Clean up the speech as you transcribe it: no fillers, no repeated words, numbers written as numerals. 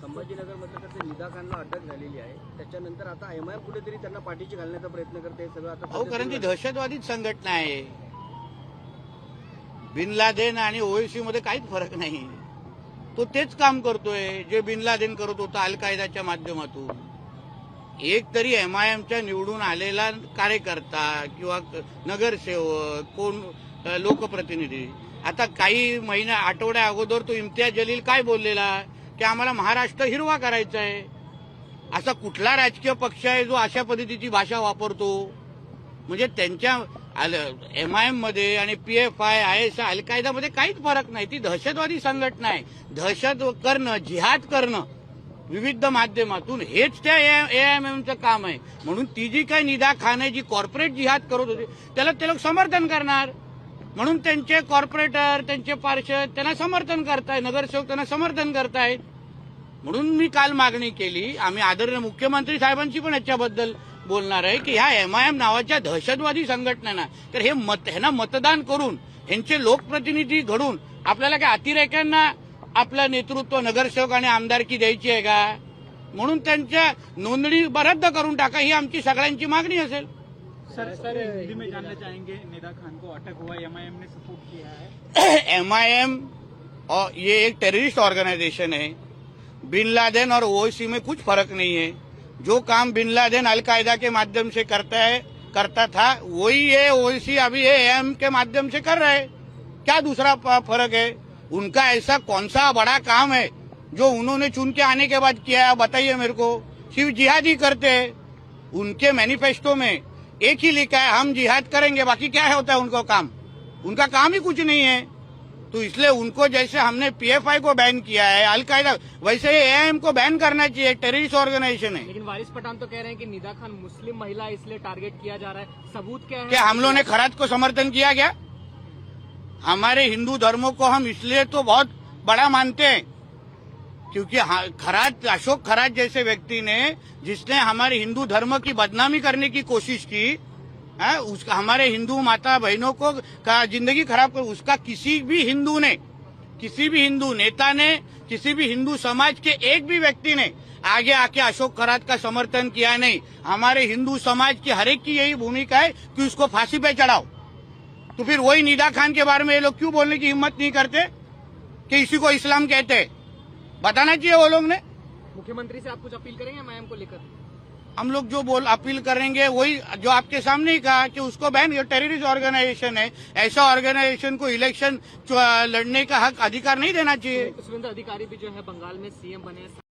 संभाजीनगर मध्ये निदा खानला अटक झालेली आहे, त्याच्यानंतर आता एमआयएम कुठेतरी त्यांना पाठीशी घालण्याचा प्रयत्न करते सगळं आता कारण ती दहशतवादी संघटना आहे. बिन लादेन आणि ओएसी मध्ये काहीच फरक नाही. तो तेच काम करतोय जे बिन लादेन करत होता अल कायदाच्या माध्यमातून. एक तरी एमआयएमच्या निवडून आलेला कार्यकर्ता किंवा नगरसेवक कोण लोकप्रतिनिधी, आता काही महिन्या आठवड्या अगोदर तो इम्तियाज जलील काय बोललेला की आम्हाला महाराष्ट्र हिरवा करायचा आहे. असा कुठला राजकीय पक्ष आहे जो अशा पद्धतीची भाषा वापरतो? म्हणजे त्यांच्या एमआयएम मध्ये आणि पीएफआय आयएसआय अल कायदामध्ये काहीच फरक नाही. ती दहशतवादी संघटना आहे. दहशत करणं, जिहाद करणं विविध माध्यमातून हेच त्या एएमएमचं काम आहे. म्हणून ती जी काही निदा खान आहे जी कॉर्पोरेट जिहाद करत होती त्याला ते लोक समर्थन करणार. म्हणून त्यांचे कॉर्पोरेटर, त्यांचे पार्षद त्यांना समर्थन करतायत, नगरसेवक त्यांना समर्थन करतायत. म्हणून मी काल मागणी केली, आम्ही आदरणीय मुख्यमंत्री साहेबांशी पण याच्याबद्दल बोलणार आहे की ह्या एमआयएम नावाच्या दहशतवादी संघटनांना तर ह्यांना मतदान करून ह्यांचे लोकप्रतिनिधी घडून आपल्याला काय अतिरेक्यांना आपलं नेतृत्व नगरसेवक आणि आमदारकी द्यायची आहे का? म्हणून त्यांच्या नोंदणी रद्द करून टाका, ही आमची सगळ्यांची मागणी असेल. सर हिंदी में जानना चाहेंगे, निदा खान को अटक हुआ, एमआईएम ने सपोर्ट किया है. एमआईएम और ये एक टेररिस्ट ऑर्गेनाइजेशन है. बिन लादेन और ओवैसी में कुछ फर्क नहीं है. जो काम बिन लादेन अल कायदा के माध्यम से करता था वही ये ओवैसी अभी एएम के माध्यम से कर रहे. क्या दूसरा फर्क है? उनका ऐसा कौन सा बड़ा काम है जो उन्होंने चुन के आने के बाद किया है? बताइए मेरे को. सिर्फ जिहाद ही करते हैं. उनके मैनिफेस्टो में एक ही लिखा है, हम जिहाद करेंगे. बाकी क्या होता है उनका काम? उनका काम ही कुछ नहीं है. तो इसलिए उनको जैसे हमने पीएफआई को बैन किया है, अल कायदा, वैसे ही एएम को बैन करना चाहिए. टेररिस्ट ऑर्गेनाइजेशन है. लेकिन वारिस पठान तो कह रहे हैं कि निदा खान मुस्लिम महिला इसलिए टारगेट किया जा रहा है. सबूत क्या है? क्या हम लोगों ने खराज को समर्थन किया क्या? हमारे हिंदू धर्मों को हम इसलिए तो बहुत बड़ा मानते हैं क्योंकि खराज, अशोक खराज जैसे व्यक्ति ने, जिसने हमारे हिंदू धर्म की बदनामी करने की कोशिश की, उसका हमारे हिंदू माता बहनों को का जिंदगी खराब कर, उसका किसी भी हिंदू ने, किसी भी हिंदू नेता ने, किसी भी हिंदू समाज के एक भी व्यक्ति ने आगे आके अशोक खराज का समर्थन किया नहीं. हमारे हिंदू समाज की हर एक की यही भूमिका है कि उसको फांसी पे चढ़ाओ. तो फिर वही निदा खान के बारे में ये लोग क्यों बोलने की हिम्मत नहीं करते कि इसी को इस्लाम कहते हैं? बताना चाहिए वो लोग ने. मुख्यमंत्री से आप कुछ अपील करेंगे एमआईएम को लेकर? हम लोग जो अपील करेंगे वही जो आपके सामने ही कहा कि उसको बैन, टेररिस्ट ऑर्गेनाइजेशन है. ऐसा ऑर्गेनाइजेशन को इलेक्शन लड़ने का हक अधिकार नहीं देना चाहिए. सुरेंद्र अधिकारी भी जो है बंगाल में सीएम बने.